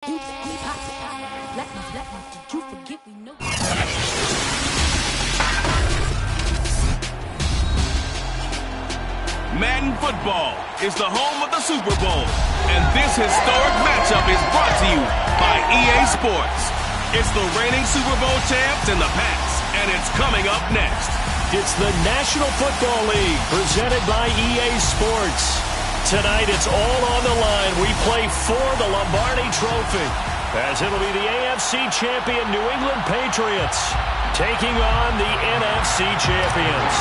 Madden football is the home of the Super Bowl, and this historic matchup is brought to you by EA Sports. It's the reigning Super Bowl champs in the past, and it's coming up next. It's the National Football League presented by EA Sports. Tonight it's all on the line. We play for the Lombardi Trophy, as it'll be the AFC champion New England Patriots taking on the NFC champions.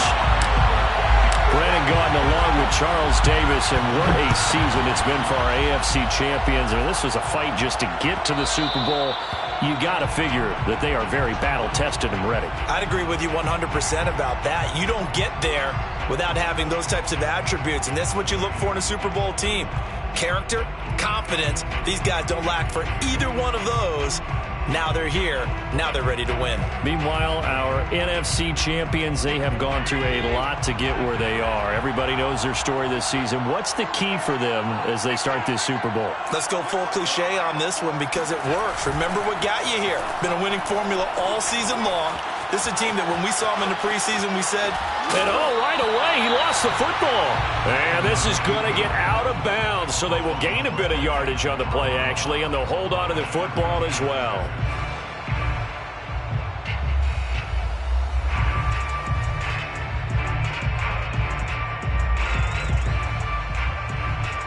Brandon Gaudin along with Charles Davis, and what a season it's been for our AFC champions. I mean, this was a fight just to get to the Super Bowl. You got to figure that they are very battle-tested and ready. I'd agree with you 100% about that. You don't get there without having those types of attributes, and that's what you look for in a Super Bowl team. Character, confidence. These guys don't lack for either one of those. Now they're here. Now they're ready to win. Meanwhile, our NFC champions, they have gone through a lot to get where they are. Everybody knows their story this season. What's the key for them as they start this Super Bowl? Let's go full cliche on this one because it works. Remember what got you here. Been a winning formula all season long. This is a team that when we saw them in the preseason, we said, and right away, he lost the football. And this is going to get out of bounds, so they will gain a bit of yardage on the play, actually, and they'll hold on to the football as well.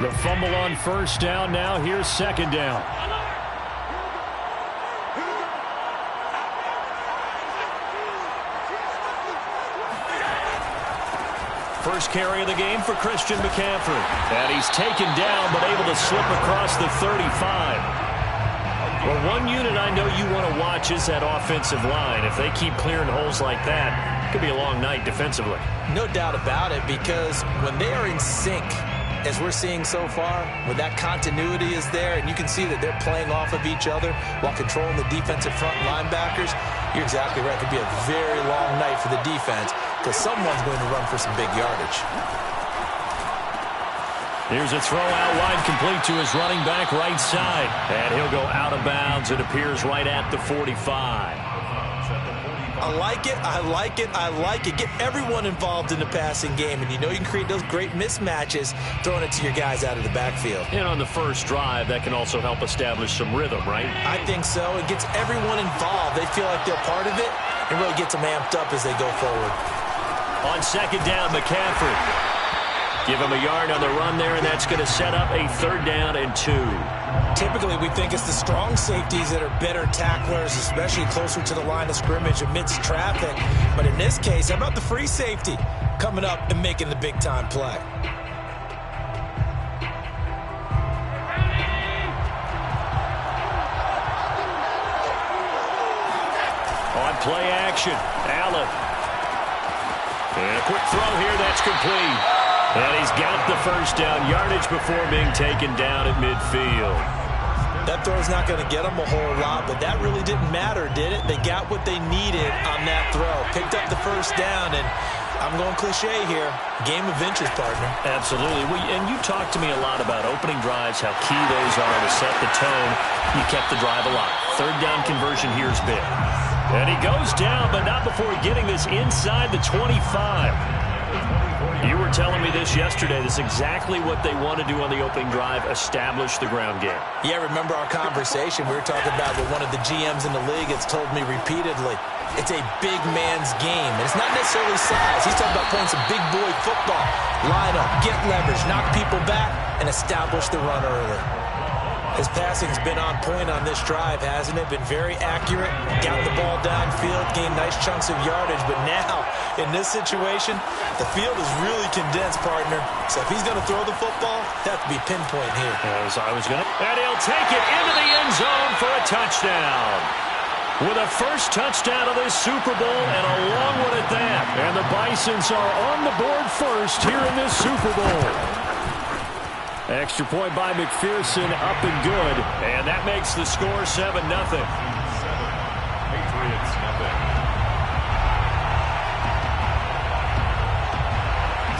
The fumble on first down. Now here's second down. First carry of the game for Christian McCaffrey. And he's taken down, but able to slip across the 35. Well, one unit I know you want to watch is that offensive line. If they keep clearing holes like that, it could be a long night defensively. No doubt about it, because when they are in sync, as we're seeing so far, when that continuity is there, and you can see that they're playing off of each other while controlling the defensive front linebackers, you're exactly right. It could be a very long night for the defense because someone's going to run for some big yardage. Here's a throw out wide, complete to his running back right side. And he'll go out of bounds. It appears right at the 45. I like it, I like it, I like it. Get everyone involved in the passing game, and you know you can create those great mismatches throwing it to your guys out of the backfield. And on the first drive, that can also help establish some rhythm, right? I think so. It gets everyone involved. They feel like they're part of it, and really gets them amped up as they go forward. On second down, McCaffrey. Give him a yard on the run there, and that's going to set up a third down and 2. Typically, we think it's the strong safeties that are better tacklers, especially closer to the line of scrimmage amidst traffic. But in this case, how about the free safety coming up and making the big-time play? On play action, Allen. And a quick throw here, that's complete. And he's got the first down, yardage before being taken down at midfield. That throw's not going to get them a whole lot, but that really didn't matter, did it? They got what they needed on that throw. Picked up the first down, and I'm going cliche here. Game of inches, partner. Absolutely. And you talked to me a lot about opening drives, how key those are to set the tone. You kept the drive alive. Third down conversion here is big. And he goes down, but not before getting this inside the 25. You were telling me this yesterday. This is exactly what they want to do on the opening drive, establish the ground game. Yeah, remember our conversation. We were talking about what one of the GMs in the league has told me repeatedly. It's a big man's game, and it's not necessarily size. He's talking about playing some big boy football. Line up, get leverage, knock people back, and establish the run early. His passing's been on point on this drive, hasn't it? Been very accurate, got the ball downfield, gained nice chunks of yardage, but now, in this situation, the field is really condensed, partner. So if he's going to throw the football, that would be pinpoint here. As I was going to. And he'll take it into the end zone for a touchdown. With a first touchdown of this Super Bowl, and a long one at that. And the Bisons are on the board first here in this Super Bowl. Extra point by McPherson, up and good. And that makes the score 7-0. Patriots, nothing.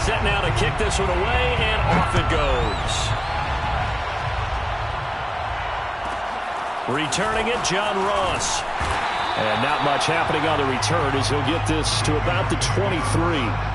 Set now to kick this one away, and off it goes. Returning it, John Ross. And not much happening on the return as he'll get this to about the 23.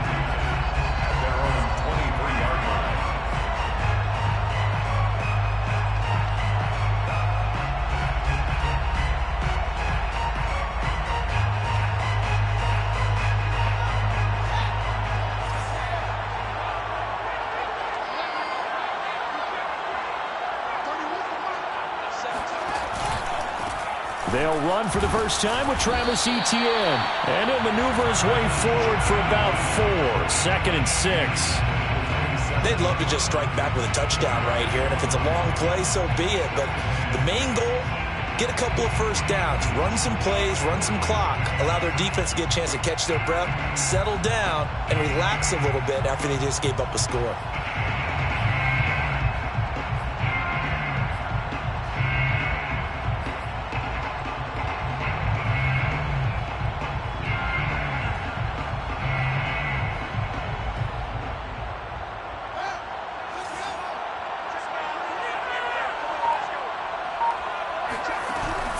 They'll run for the first time with Travis Etienne. And he'll maneuver his way forward for about 4. Second and 6. They'd love to just strike back with a touchdown right here. And if it's a long play, so be it. But the main goal, get a couple of first downs. Run some plays, run some clock. Allow their defense to get a chance to catch their breath, settle down, and relax a little bit after they just gave up a score.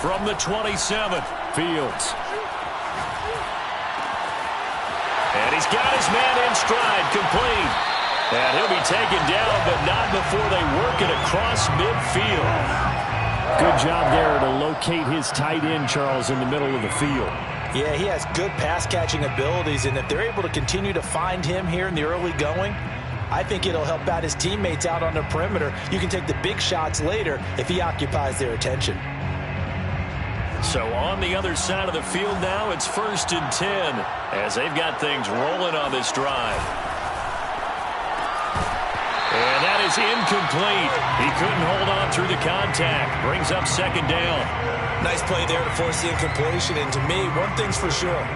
From the 27th, Fields. And he's got his man in stride, complete. And he'll be taken down, but not before they work it across midfield. Good job there to locate his tight end, Charles, in the middle of the field. Yeah, he has good pass-catching abilities, and if they're able to continue to find him here in the early going, I think it'll help out his teammates out on the perimeter. You can take the big shots later if he occupies their attention. So on the other side of the field now, it's 1st and 10 as they've got things rolling on this drive. And that is incomplete. He couldn't hold on through the contact. Brings up 2nd down. Nice play there to force the incompletion. And to me, one thing's for sure.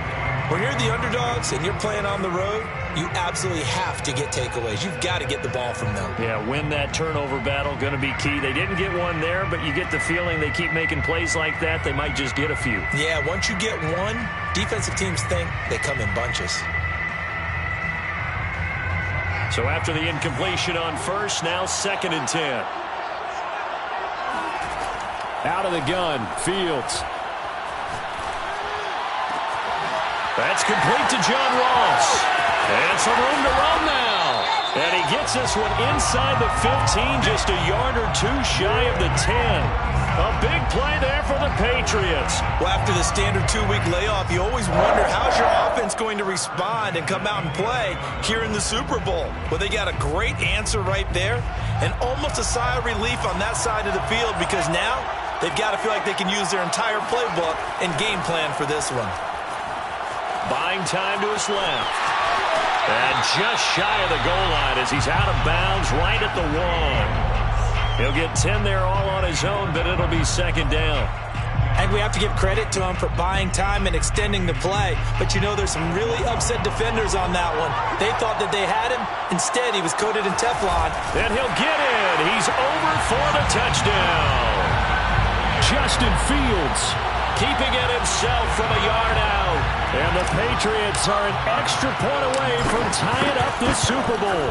When you're the underdogs and you're playing on the road, you absolutely have to get takeaways. You've got to get the ball from them. Yeah, win that turnover battle, going to be key. They didn't get one there, but you get the feeling they keep making plays like that, they might just get a few. Yeah, once you get one, defensive teams think they come in bunches. So after the incompletion on 1st, now 2nd and 10. Out of the gun, Fields. That's complete to John Ross. And some room to run now. And he gets this one inside the 15, just a yard or 2 shy of the 10. A big play there for the Patriots. Well, after the standard 2-week layoff, you always wonder how's your offense going to respond and come out and play here in the Super Bowl. Well, they got a great answer right there and almost a sigh of relief on that side of the field because now they've got to feel like they can use their entire playbook and game plan for this one. Buying time to his left. And just shy of the goal line as he's out of bounds right at the 1. He'll get 10 there all on his own, but it'll be 2nd down. And we have to give credit to him for buying time and extending the play. But you know, there's some really upset defenders on that one. They thought that they had him. Instead, he was coated in Teflon. And he'll get in. He's over for the touchdown. Justin Fields keeping it himself from a yard out. And the Patriots are an extra point away from tying up this Super Bowl.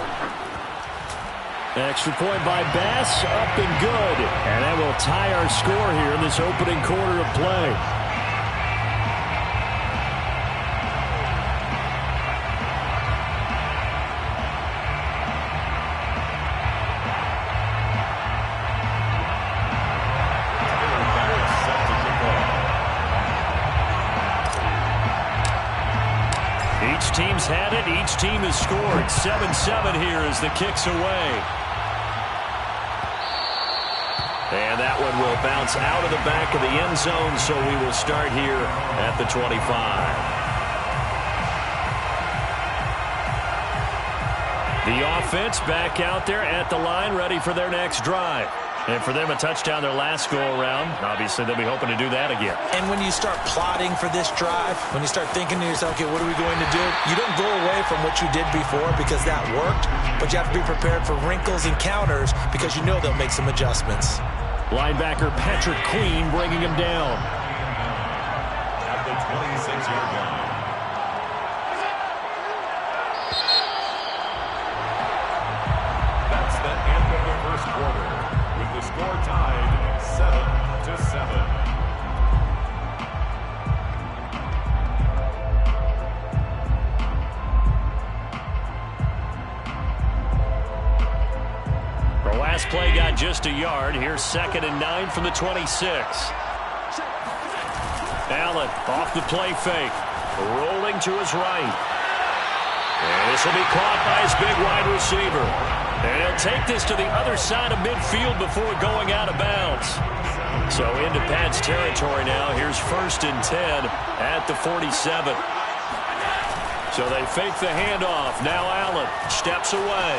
Extra point by Bass, up and good. And that will tie our score here in this opening quarter of play. Each team's had it. Each team has scored. 7-7 here as the kick's away. And that one will bounce out of the back of the end zone, so we will start here at the 25. The offense back out there at the line, ready for their next drive. And for them, a touchdown their last go-around. Obviously, they'll be hoping to do that again. And when you start plotting for this drive, when you start thinking to yourself, okay, what are we going to do? You don't go away from what you did before because that worked, but you have to be prepared for wrinkles and counters because you know they'll make some adjustments. Linebacker Patrick Queen bringing him down. At the 26-yard line. That's the end of the first quarter, with the score tied 7-7. just a yard. Here's 2nd and 9 from the 26. Allen off the play fake. Rolling to his right. And this will be caught by his big wide receiver. And he'll take this to the other side of midfield before going out of bounds. So into Pat's territory now. Here's 1st and 10 at the 47. So they fake the handoff. Now Allen steps away.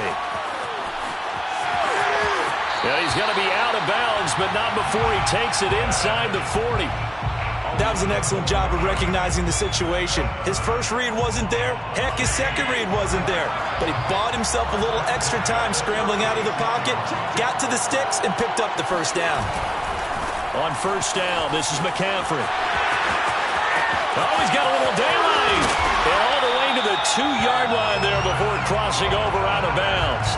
And he's going to be out of bounds, but not before he takes it inside the 40. That was an excellent job of recognizing the situation. His first read wasn't there. Heck, his second read wasn't there. But he bought himself a little extra time scrambling out of the pocket, got to the sticks, and picked up the first down. On 1st down, this is McCaffrey. Oh, he's got a little daylight. And all the way to the 2-yard line there before crossing over out of bounds.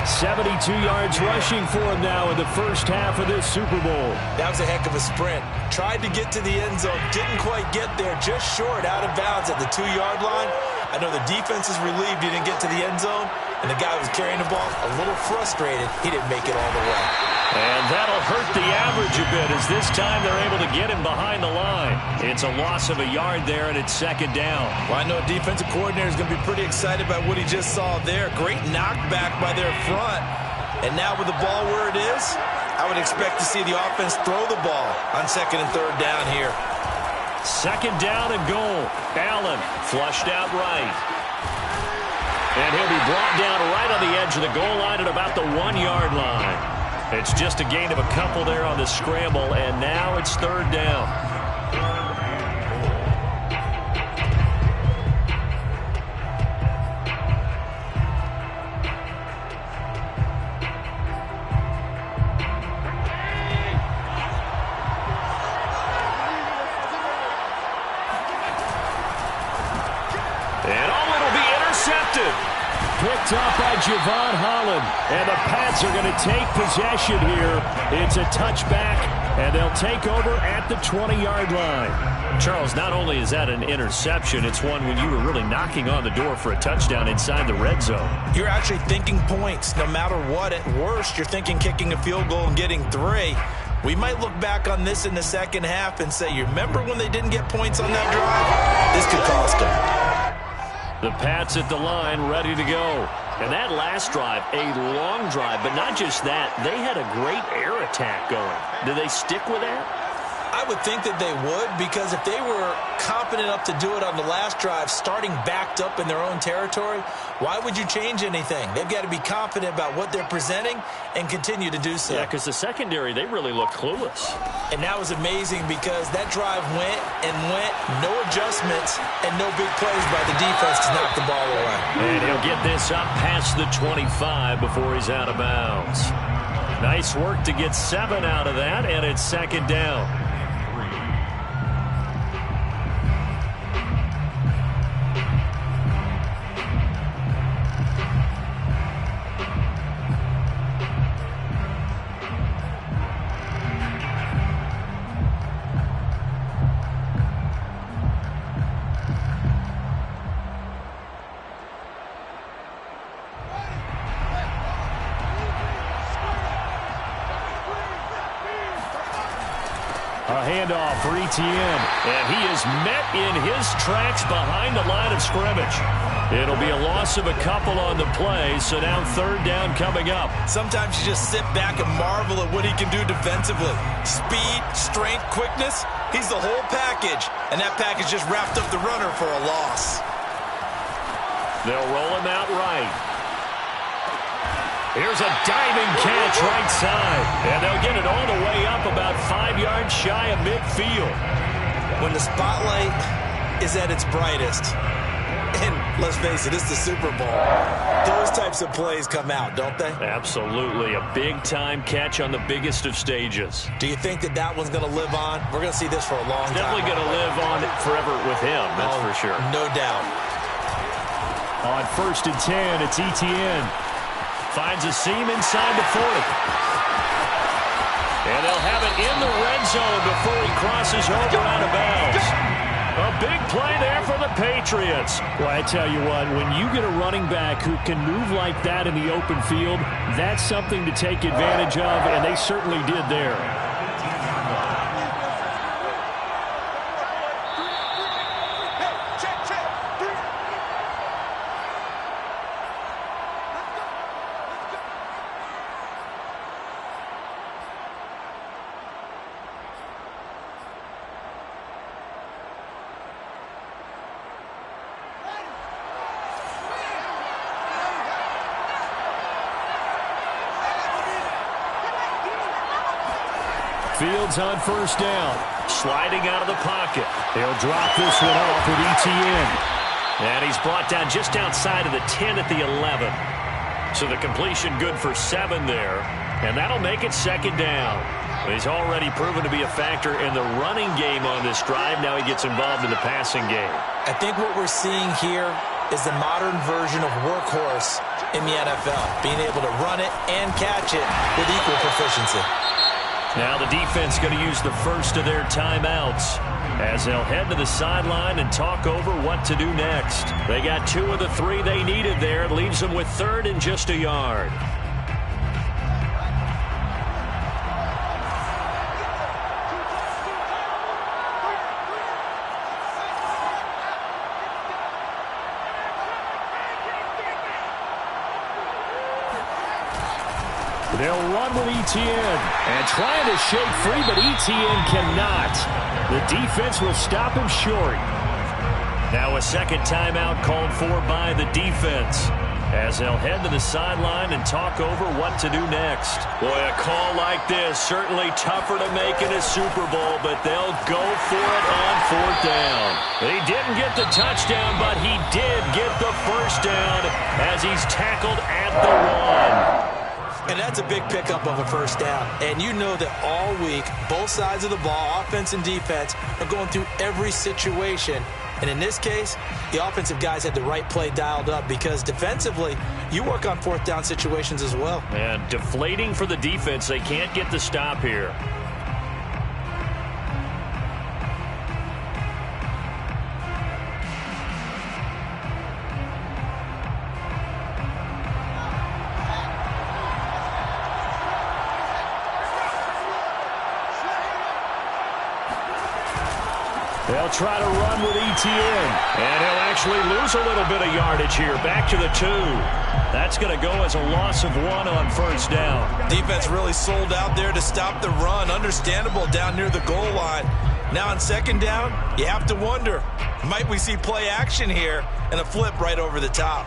72 yards rushing for him now in the first half of this Super Bowl. That was a heck of a sprint. Tried to get to the end zone, didn't quite get there, just short out of bounds at the 2-yard line. I know the defense is relieved he didn't get to the end zone, and the guy who was carrying the ball a little frustrated he didn't make it all the way. And that'll hurt the average a bit as this time they're able to get him behind the line. It's a loss of a yard there, and it's 2nd down. Well, I know a defensive coordinator is going to be pretty excited by what he just saw there. Great knockback by their front. And now with the ball where it is, I would expect to see the offense throw the ball on 2nd and 3rd down here. 2nd down and goal. Allen flushed out right. And he'll be brought down right on the edge of the goal line at about the 1-yard line. It's just a gain of a couple there on the scramble, and now it's 3rd down. And it'll be intercepted. Picked up by Javon Holland. And the Pats are going to take possession here. It's a touchback, and they'll take over at the 20-yard line. Charles, not only is that an interception, it's one when you were really knocking on the door for a touchdown inside the red zone. You're actually thinking points no matter what. At worst, you're thinking kicking a field goal and getting 3. We might look back on this in the second half and say, you remember when they didn't get points on that drive? This could cost them. The Pats at the line, ready to go. And that last drive, a long drive, but not just that. They had a great air attack going. Do they stick with that? I would think that they would, because if they were confident enough to do it on the last drive, starting backed up in their own territory, why would you change anything? They've got to be confident about what they're presenting and continue to do so. Yeah, because the secondary, they really looked clueless. And that was amazing because that drive went and went, no adjustments, and no big plays by the defense to knock the ball away. And he'll get this up past the 25 before he's out of bounds. Nice work to get 7 out of that, and it's 2nd down. A handoff for Etienne, and he is met in his tracks behind the line of scrimmage. It'll be a loss of a couple on the play, so now 3rd down coming up. Sometimes you just sit back and marvel at what he can do defensively. Speed, strength, quickness, he's the whole package, and that package just wrapped up the runner for a loss. They'll roll him out right. Here's a diving catch right side. And they'll get it all the way up about 5 yards shy of midfield. When the spotlight is at its brightest, and let's face it, it's the Super Bowl, those types of plays come out, don't they? Absolutely. A big-time catch on the biggest of stages. Do you think that that one's going to live on? We're going to see this for a long time. Definitely going to live on forever with him, that's for sure. No doubt. On 1st and 10, it's Etienne. Finds a seam inside the 40. And they'll have it in the red zone before he crosses over out of bounds. A big play there for the Patriots. Well, I tell you what, when you get a running back who can move like that in the open field, that's something to take advantage of, and they certainly did there. Fields on first down. Sliding out of the pocket. He'll drop this one off with ETN. And he's brought down just outside of the 10 at the 11. So the completion good for 7 there. And that'll make it second down. He's already proven to be a factor in the running game on this drive. Now he gets involved in the passing game. I think what we're seeing here is the modern version of workhorse in the NFL. Being able to run it and catch it with equal proficiency. Now the defense going to use the first of their timeouts as they'll head to the sideline and talk over what to do next. They got 2 of the 3 they needed there. It leaves them with 3rd and just a yard. They'll run with ETN and trying to shake free, but ETN cannot. The defense will stop him short. Now a second timeout called for by the defense as they'll head to the sideline and talk over what to do next. Boy, a call like this, certainly tougher to make in a Super Bowl, but they'll go for it on 4th down. He didn't get the touchdown, but he did get the first down as he's tackled at the 1. And that's a big pickup of a first down. And you know that all week, both sides of the ball, offense and defense, are going through every situation. And in this case, the offensive guys had the right play dialed up because defensively, you work on 4th down situations as well. And deflating for the defense. They can't get the stop here. They'll try to run with ETN. And he'll actually lose a little bit of yardage here. Back to the 2. That's going to go as a loss of 1 on first down. Defense really sold out there to stop the run. Understandable down near the goal line. Now on second down, you have to wonder, might we see play action here and a flip right over the top?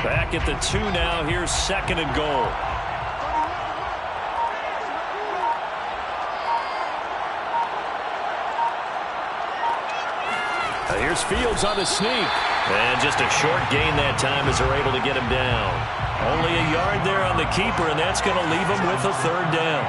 Back at the 2 now. Here's 2nd and goal. Here's Fields on the sneak. And just a short gain that time as they're able to get him down. Only a yard there on the keeper, and that's going to leave him with a 3rd down.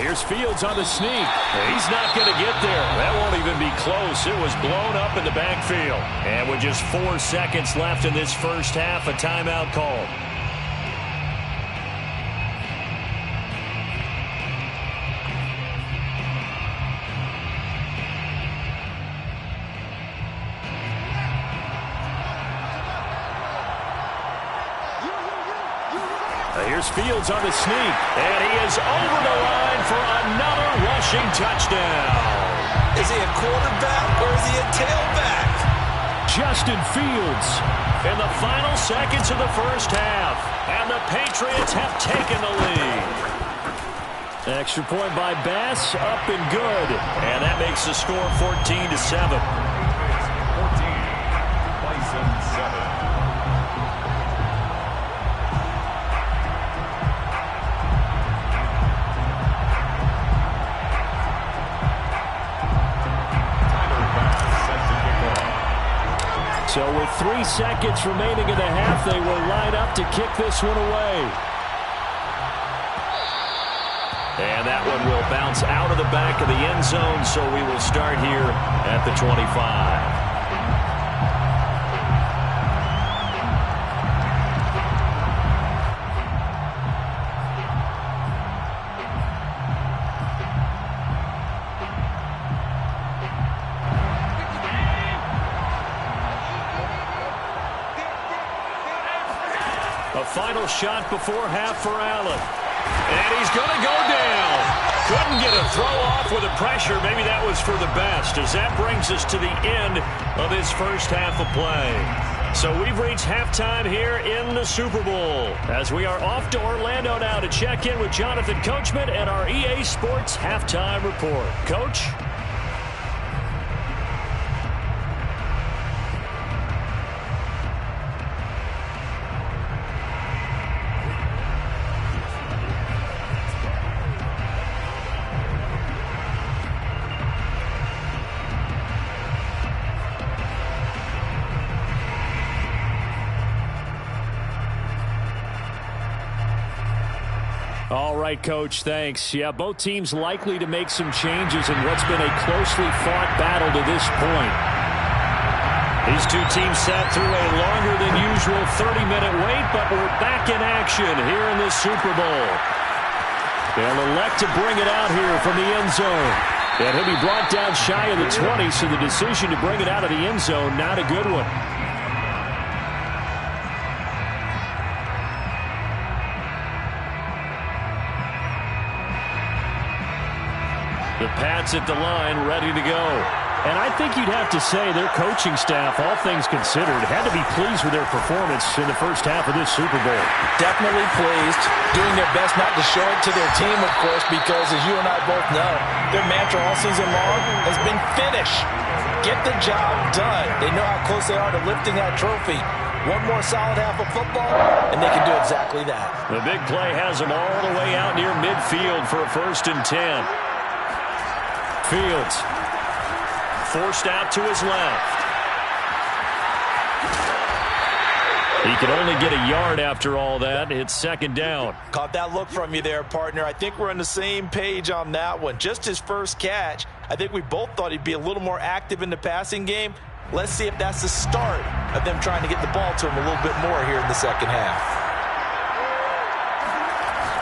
Here's Fields on the sneak. He's not going to get there. That won't even be close. It was blown up in the backfield. And with just 4 seconds left in this first half, a timeout called. Here's Fields on the sneak, and he is over the line for another rushing touchdown. Is he a quarterback or is he a tailback? Justin Fields in the final seconds of the first half, and the Patriots have taken the lead. Extra point by Bass, up and good, and that makes the score 14-7. 14-7. So with 3 seconds remaining in the half, they will line up to kick this one away. And that one will bounce out of the back of the end zone, so we will start here at the 25. A final shot before half for Allen. And he's going to go down. Couldn't get a throw off with the pressure. Maybe that was for the best, as that brings us to the end of this first half of play. So we've reached halftime here in the Super Bowl, as we are off to Orlando now to check in with Jonathan Coachman and our EA Sports Halftime Report. Coach? All right, Coach, thanks. Yeah, both teams likely to make some changes in what's been a closely fought battle to this point. These two teams sat through a longer than usual 30-minute wait, but we're back in action here in the Super Bowl. They'll elect to bring it out here from the end zone. And he'll be brought down shy of the 20, so the decision to bring it out of the end zone, not a good one. The Pats at the line, ready to go. And I think you'd have to say their coaching staff, all things considered, had to be pleased with their performance in the first half of this Super Bowl. Definitely pleased. Doing their best not to show it to their team, of course, because as you and I both know, their mantra all season long has been finish. Get the job done. They know how close they are to lifting that trophy. One more solid half of football, and they can do exactly that. The big play has them all the way out near midfield for a 1st and 10. Fields forced out to his left. He can only get a yard after all that. It's 2nd down. Caught that look from you there, partner. I think we're on the same page on that one. Just his first catch. I think we both thought he'd be a little more active in the passing game. Let's see if that's the start of them trying to get the ball to him a little bit more here in the second half.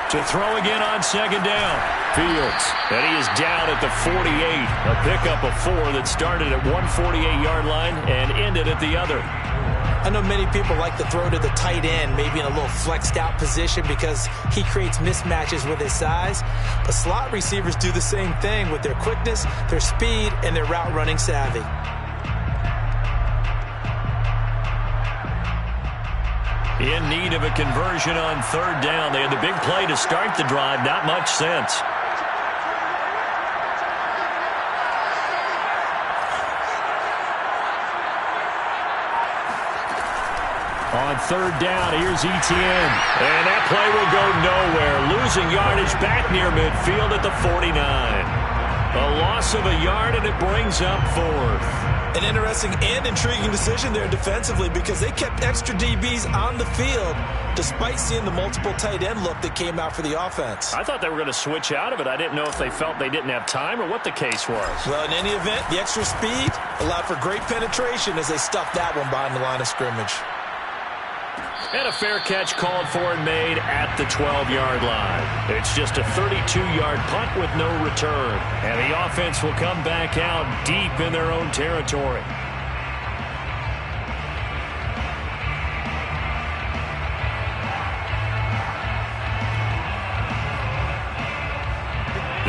To throw again on 2nd down. Fields. And he is down at the 48. A pickup of 4 that started at 148-yard line and ended at the other. I know many people like to throw to the tight end, maybe in a little flexed out position because he creates mismatches with his size. But slot receivers do the same thing with their quickness, their speed, and their route running savvy. In need of a conversion on 3rd down. They had the big play to start the drive. Not much sense. On 3rd down, here's Etienne. And that play will go nowhere. Losing yardage back near midfield at the 49. A loss of a yard, and it brings up 4th. An interesting and intriguing decision there defensively because they kept extra DBs on the field despite seeing the multiple tight end look that came out for the offense. I thought they were going to switch out of it. I didn't know if they felt they didn't have time or what the case was. Well, in any event, the extra speed allowed for great penetration as they stuffed that one behind the line of scrimmage. And a fair catch called for and made at the 12-yard line. It's just a 32-yard punt with no return. And the offense will come back out deep in their own territory.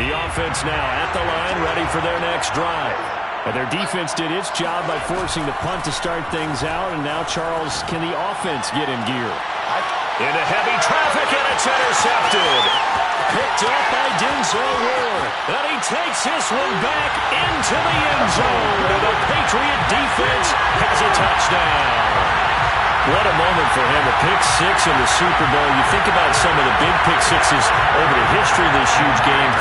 The offense now at the line, ready for their next drive. And their defense did its job by forcing the punt to start things out. And now, Charles, can the offense get in gear? Into heavy traffic, and it's intercepted. Picked up by Denzel Ward. And he takes this one back into the end zone. And the Patriot defense has a touchdown. What a moment for him, a pick 6 in the Super Bowl. You think about some of the big pick 6s over the history of this huge game.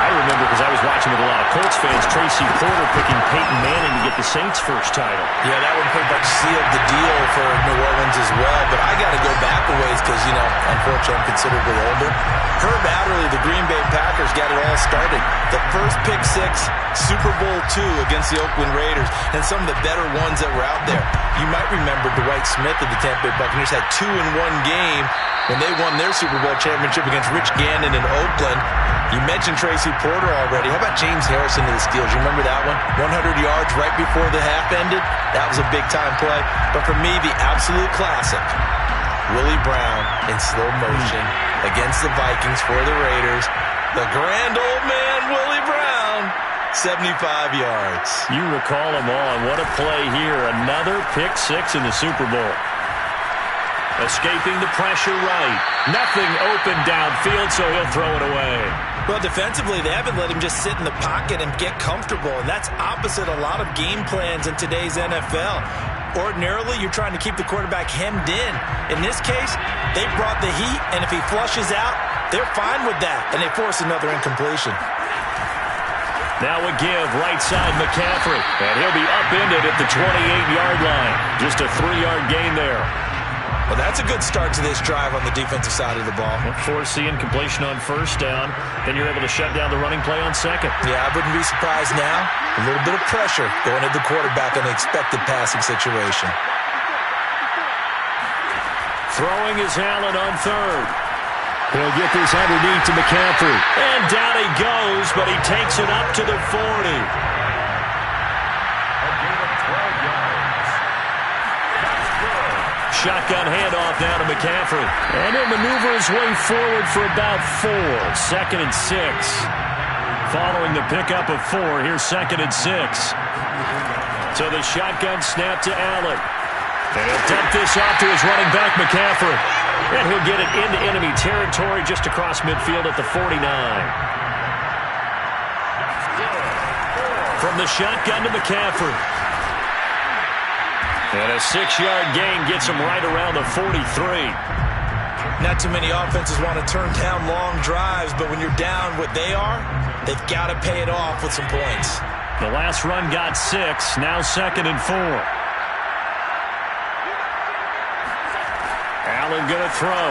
I remember, because I was watching with a lot of Colts fans, Tracy Porter picking Peyton Manning to get the Saints' first title. Yeah, that one pretty much sealed the deal for New Orleans as well. But I got to go back a ways because, unfortunately, I'm considerably older. Herb Adderley, the Green Bay Packers, got it all started. The first pick six, Super Bowl II against the Oakland Raiders, and some of the better ones that were out there. You might remember Dwight Smith of the Tampa Bay Buccaneers had 2 in one game when they won their Super Bowl championship against Rich Gannon in Oakland. You mentioned Tracy Porter already. How about James Harrison to the Steelers? You remember that one? 100 yards right before the half ended. That was a big-time play. But for me, the absolute classic, Willie Brown in slow motion against the Vikings for the Raiders. The grand old man, Willie Brown, 75 yards. You recall them all, and what a play here. Another pick six in the Super Bowl. Escaping the pressure right. Nothing open downfield, so he'll throw it away. Well, defensively, they haven't let him just sit in the pocket and get comfortable, and that's opposite a lot of game plans in today's NFL. Ordinarily, you're trying to keep the quarterback hemmed in. In this case, they brought the heat, and if he flushes out, they're fine with that, and they force another incompletion. Now a give, right side McCaffrey, and he'll be upended at the 28-yard line. Just a 3-yard gain there. Well, that's a good start to this drive on the defensive side of the ball. Force the incompletion on first down. Then you're able to shut down the running play on second. Yeah, I wouldn't be surprised now. A little bit of pressure going at the quarterback in the expected passing situation. Throwing is Allen on third. He'll get this underneath to McCaffrey. And down he goes, but he takes it up to the 40. Shotgun handoff now to McCaffrey. And he'll maneuver his way forward for about 4. 2nd and 6. Following the pickup of 4, here's 2nd and 6. So the shotgun snap to Allen. And he'll dump this off to his running back, McCaffrey. And he'll get it into enemy territory just across midfield at the 49. From the shotgun to McCaffrey. And a 6-yard gain gets him right around the 43. Not too many offenses want to turn down long drives, but when you're down what they are, they've got to pay it off with some points. The last run got 6, now 2nd and 4. Allen going to throw.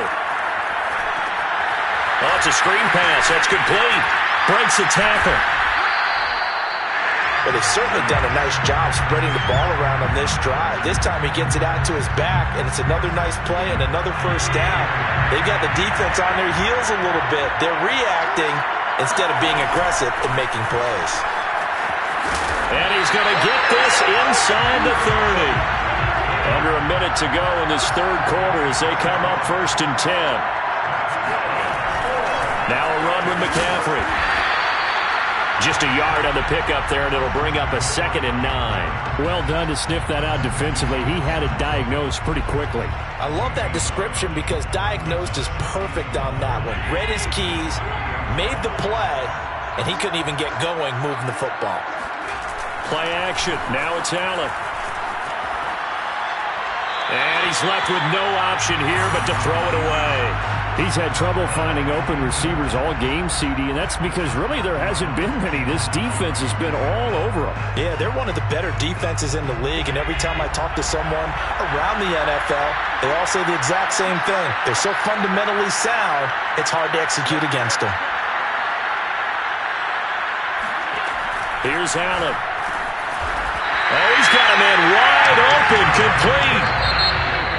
Oh, it's a screen pass. That's complete. Breaks the tackle. Well, they've certainly done a nice job spreading the ball around on this drive. This time he gets it out to his back, and it's another nice play and another first down. They've got the defense on their heels a little bit. They're reacting instead of being aggressive and making plays. And he's going to get this inside the 30. Under a minute to go in this third quarter as they come up 1st and 10. Now a run with McCaffrey. Just a yard on the pickup there, and it'll bring up a 2nd and 9. Well done to sniff that out defensively. He had it diagnosed pretty quickly. I love that description because diagnosed is perfect on that one. Read his keys, made the play, and he couldn't even get going moving the football. Play action. Now it's Allen. And he's left with no option here but to throw it away. He's had trouble finding open receivers all game, CD, and that's because really there hasn't been many. This defense has been all over them. Yeah, they're one of the better defenses in the league, and every time I talk to someone around the NFL, they all say the exact same thing. They're so fundamentally sound, it's hard to execute against them. Here's Allen. Oh, he's got a man wide open, complete.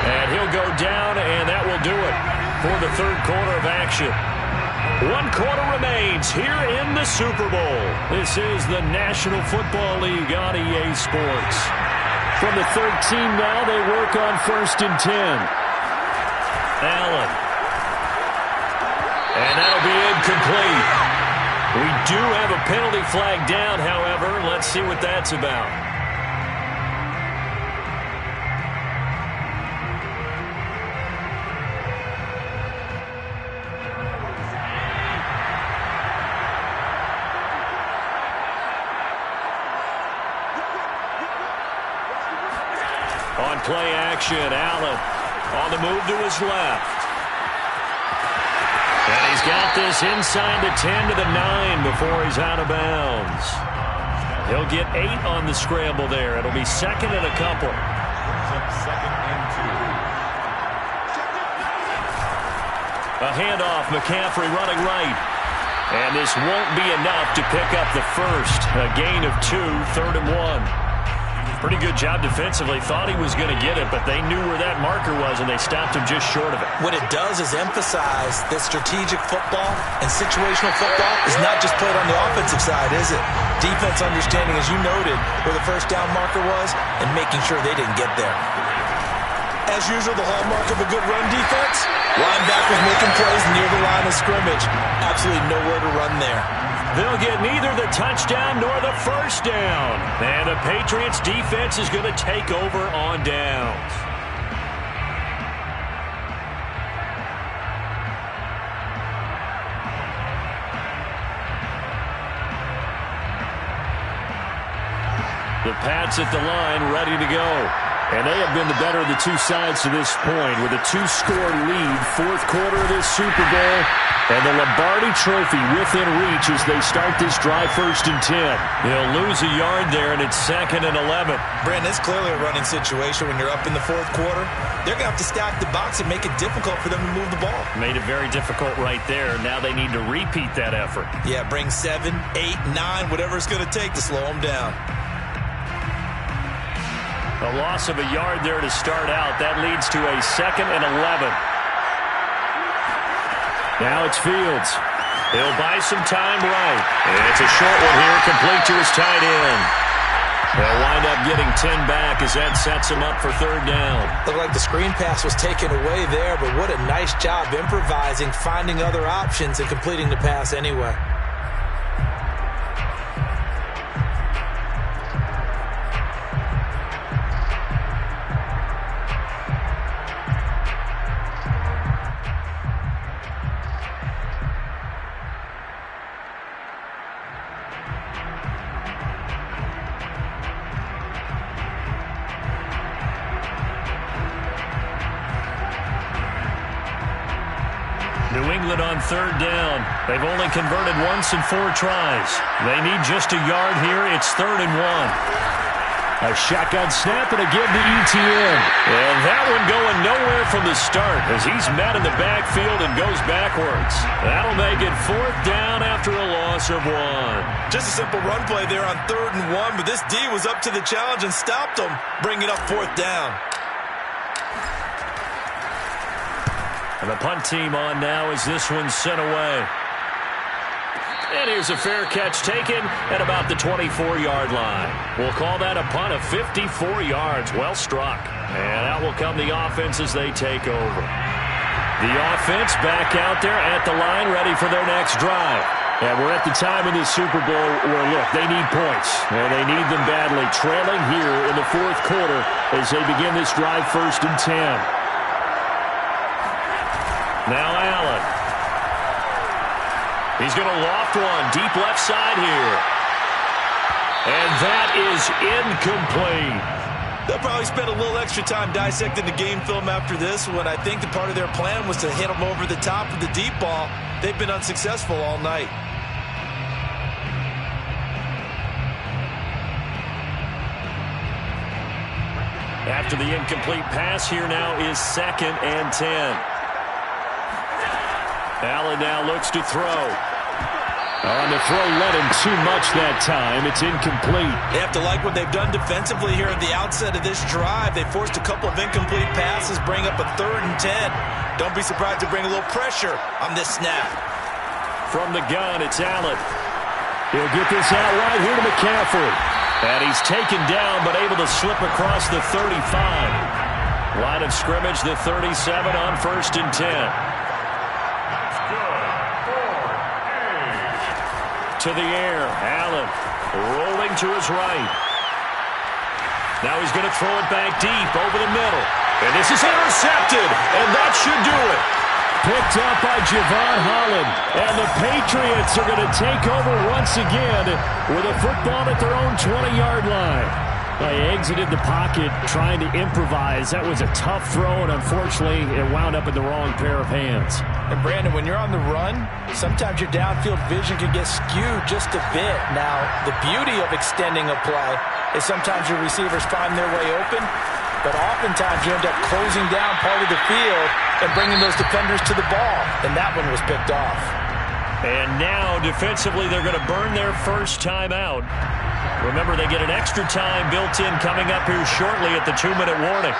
And he'll go down, and that will do it for the third quarter of action. 1 quarter remains here in the Super Bowl. This is the National Football League on EA Sports. From the 13 now, they work on 1st and 10. Allen. And that'll be incomplete. We do have a penalty flag down, however. Let's see what that's about. On play action, Allen on the move to his left. And he's got this inside the 10 to the 9 before he's out of bounds. He'll get 8 on the scramble there. It'll be second and a couple. Second and 2. A handoff, McCaffrey running right. And this won't be enough to pick up the first. A gain of 2, 3rd and 1. Pretty good job defensively. Thought he was going to get it, but they knew where that marker was, and they stopped him just short of it. What it does is emphasize that strategic football and situational football is not just played on the offensive side, is it? Defense understanding, as you noted, where the first down marker was and making sure they didn't get there. As usual, the hallmark of a good run defense, linebackers making plays near the line of scrimmage. Absolutely nowhere to run there. They'll get neither the touchdown nor the first down. And the Patriots defense is going to take over on downs. The Pats at the line, ready to go. And they have been the better of the two sides to this point with a 2-score lead, fourth quarter of this Super Bowl. And the Lombardi Trophy within reach as they start this drive, 1st and 10. They'll lose a yard there, and it's 2nd and 11. Brandon, it's clearly a running situation when you're up in the fourth quarter. They're going to have to stack the box and make it difficult for them to move the ball. Made it very difficult right there. Now they need to repeat that effort. Yeah, bring 7, 8, 9, whatever it's going to take to slow them down. A loss of a yard there to start out. That leads to a 2nd and 11. Now it's Fields. He'll buy some time right. And it's a short one here, complete to his tight end. They'll wind up getting 10 back as that sets him up for 3rd down. Looked like the screen pass was taken away there, but what a nice job improvising, finding other options, and completing the pass anyway. New England on 3rd down. They've only converted once in 4 tries. They need just a yard here. It's 3rd and 1. A shotgun snap and a give to ETN. And that one going nowhere from the start as he's met in the backfield and goes backwards. That'll make it 4th down after a loss of 1. Just a simple run play there on 3rd and 1, but this D was up to the challenge and stopped them, bringing up 4th down. And the punt team on now as this one's sent away. And here's a fair catch taken at about the 24-yard line. We'll call that a punt of 54 yards. Well struck. And out will come the offense as they take over. The offense back out there at the line, ready for their next drive. And we're at the time in the Super Bowl where, look, they need points. And they need them badly. Trailing here in the fourth quarter as they begin this drive, 1st and 10. Now Allen. He's going to loft one deep left side here. And that is incomplete. They'll probably spend a little extra time dissecting the game film after this when I think the part of their plan was to hit them over the top of the deep ball. They've been unsuccessful all night. After the incomplete pass, here now is 2nd and 10. Allen now looks to throw. On the throw, led him too much that time. It's incomplete. They have to like what they've done defensively here at the outset of this drive. They forced a couple of incomplete passes, bring up a 3rd and 10. Don't be surprised to bring a little pressure on this snap. From the gun, it's Allen. He'll get this out right here to McCaffrey. And he's taken down, but able to slip across the 35. Line of scrimmage, the 37 on 1st and 10. To the air, Allen rolling to his right. Now he's going to throw it back deep over the middle. And this is intercepted, and that should do it. Picked up by Javon Holland. And the Patriots are going to take over once again with a football at their own 20-yard line. He exited the pocket trying to improvise. That was a tough throw, and unfortunately, it wound up in the wrong pair of hands. And Brandon, when you're on the run, sometimes your downfield vision can get skewed just a bit. Now, the beauty of extending a play is sometimes your receivers find their way open, but oftentimes you end up closing down part of the field and bringing those defenders to the ball, and that one was picked off. And now, defensively, they're going to burn their first timeout. Remember, they get an extra time built in coming up here shortly at the 2-minute warning.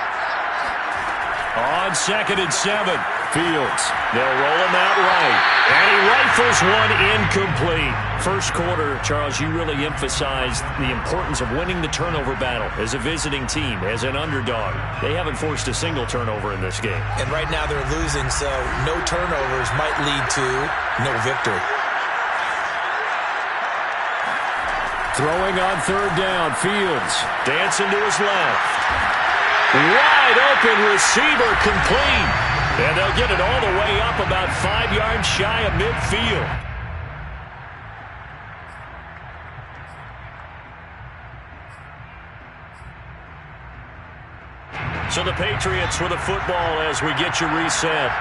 On 2nd and 7, Fields. They'll roll him out right. And he rifles one incomplete. First quarter, Charles, you really emphasized the importance of winning the turnover battle as a visiting team, as an underdog. They haven't forced a single turnover in this game. And right now they're losing, so no turnovers might lead to no victory. Throwing on 3rd down, Fields dancing to his left. Wide open receiver, complete. And they'll get it all the way up about 5 yards shy of midfield. So the Patriots with the football as we get you reset.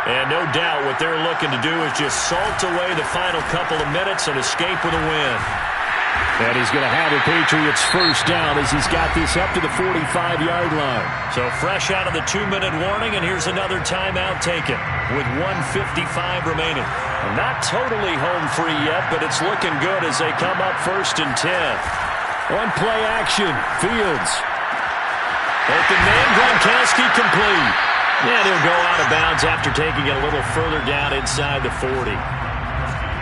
And no doubt what they're looking to do is just salt away the final couple of minutes and escape with a win. And he's going to have the Patriots first down as he's got this up to the 45-yard line. So fresh out of the 2-minute warning, and here's another timeout taken with 1:55 remaining. And not totally home free yet, but it's looking good as they come up 1st and 10. On play action, Fields. Open man, Gronkowski complete. And he'll go out of bounds after taking it a little further down inside the 40.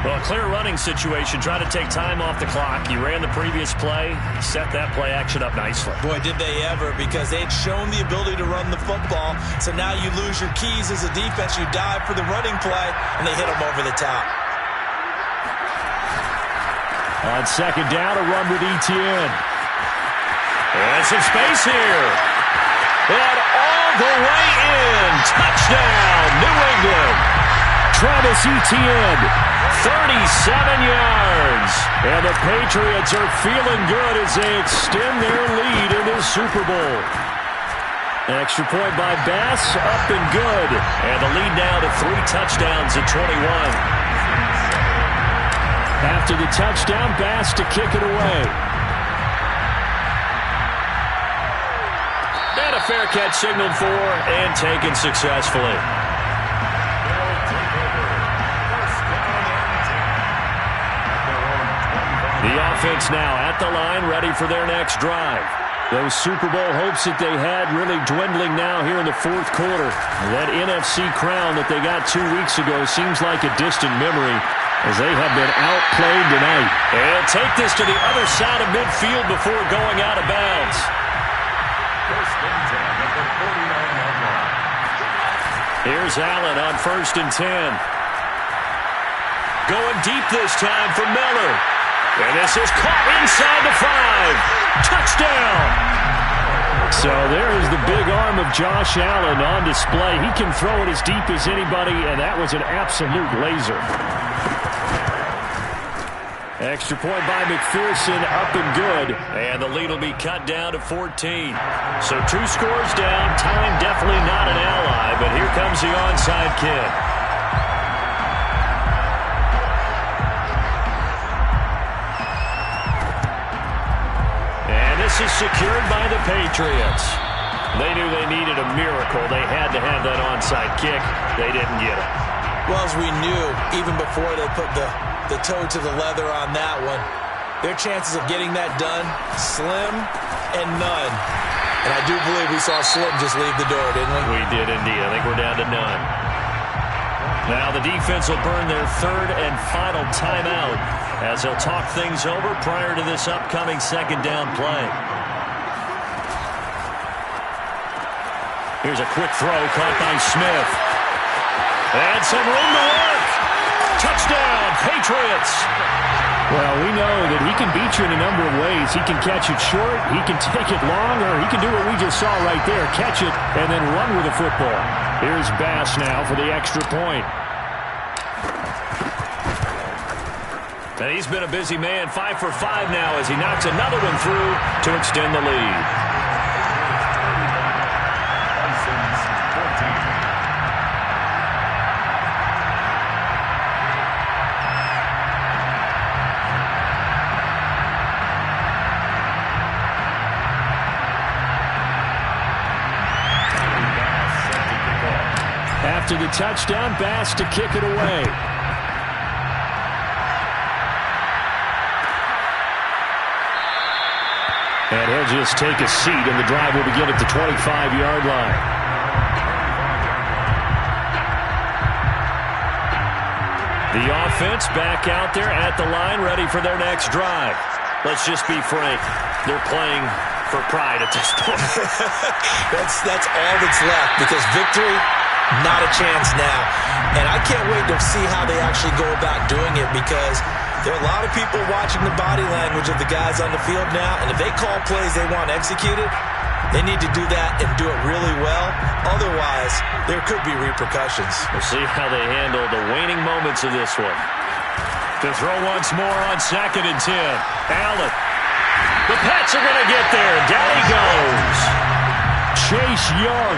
Well, a clear running situation. Try to take time off the clock. You ran the previous play, set that play action up nicely. Boy, did they ever, because they had shown the ability to run the football. So now you lose your keys as a defense. You dive for the running play, and they hit them over the top. On 2nd down, a run with Etienne. And some space here. And all the way in. Touchdown, New England. Travis Etienne, 37 yards. And the Patriots are feeling good as they extend their lead in the Super Bowl. Extra point by Bass, up and good. And the lead now to 3 touchdowns at 21. After the touchdown, Bass to kick it away. And a fair catch signaled for and taken successfully. The offense now at the line, ready for their next drive. Those Super Bowl hopes that they had really dwindling now here in the 4th quarter. That NFC crown that they got 2 weeks ago seems like a distant memory as they have been outplayed tonight. And take this to the other side of midfield before going out of bounds. Here's Allen on 1st and 10. Going deep this time for Miller. And this is caught inside the 5. Touchdown! So there is the big arm of Josh Allen on display. He can throw it as deep as anybody, and that was an absolute laser. Extra point by McPherson, up and good. And the lead will be cut down to 14. So 2 scores down. Time definitely not an ally, but here comes the onside kick. This is secured by the Patriots. They knew they needed a miracle. They had to have that onside kick. They didn't get it. Well, as we knew, even before they put the toe to the leather on that one, their chances of getting that done, slim and none. And I do believe we saw Slim just leave the door, didn't we? We did indeed. I think we're down to none. Now the defense will burn their 3rd and final timeout as they'll talk things over prior to this upcoming 2nd down play. Here's a quick throw caught by Smith. And some room to work. Touchdown, Patriots. Well, we know that he can beat you in a number of ways. He can catch it short, he can take it long, or he can do what we just saw right there, catch it and then run with the football. Here's Bass now for the extra point. And he's been a busy man, 5 for 5 now as he knocks another one through to extend the lead. After the touchdown, Bass to kick it away. And he'll just take a seat, and the drive will begin at the 25-yard line. The offense back out there at the line, ready for their next drive. Let's just be frank. They're playing for pride at this point. That's all that's left, because victory, not a chance now. And I can't wait to see how they actually go about doing it, because there are a lot of people watching the body language of the guys on the field now, and if they call plays they want executed, they need to do that and do it really well. Otherwise, there could be repercussions. We'll see how they handle the waning moments of this one. To throw once more on 2nd and 10. Allen. The Pats are going to get there. Down he goes. Chase Young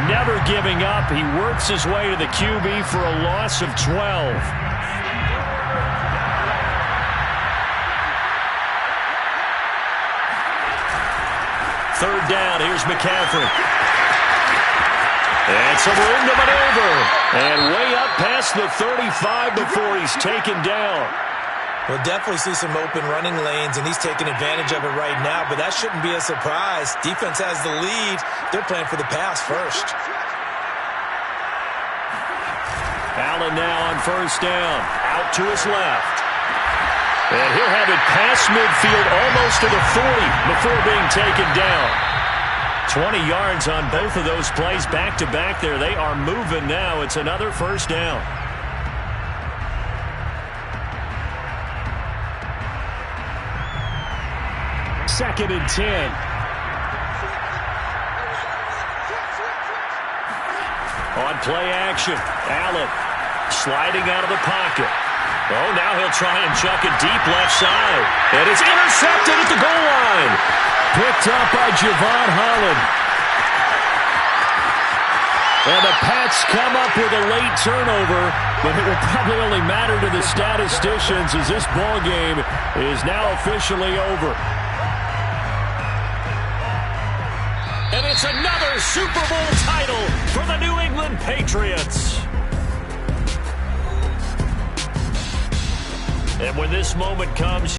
never giving up. He works his way to the QB for a loss of 12. Third down, here's McCaffrey. And some room to maneuver. And way up past the 35 before he's taken down. We'll definitely see some open running lanes, and he's taking advantage of it right now, but that shouldn't be a surprise. Defense has the lead. They're playing for the pass first. Allen now on first down. Out to his left. And he'll have it past midfield almost to the 40 before being taken down. 20 yards on both of those plays back-to-back there. They are moving now. It's another first down. Second and 10. On play action, Allen sliding out of the pocket. Oh, now he'll try and chuck it deep left side. And it's intercepted at the goal line. Picked up by Javon Holland. And the Pats come up with a late turnover, but it will probably only matter to the statisticians as this ball game is now officially over. And it's another Super Bowl title for the New England Patriots. And when this moment comes,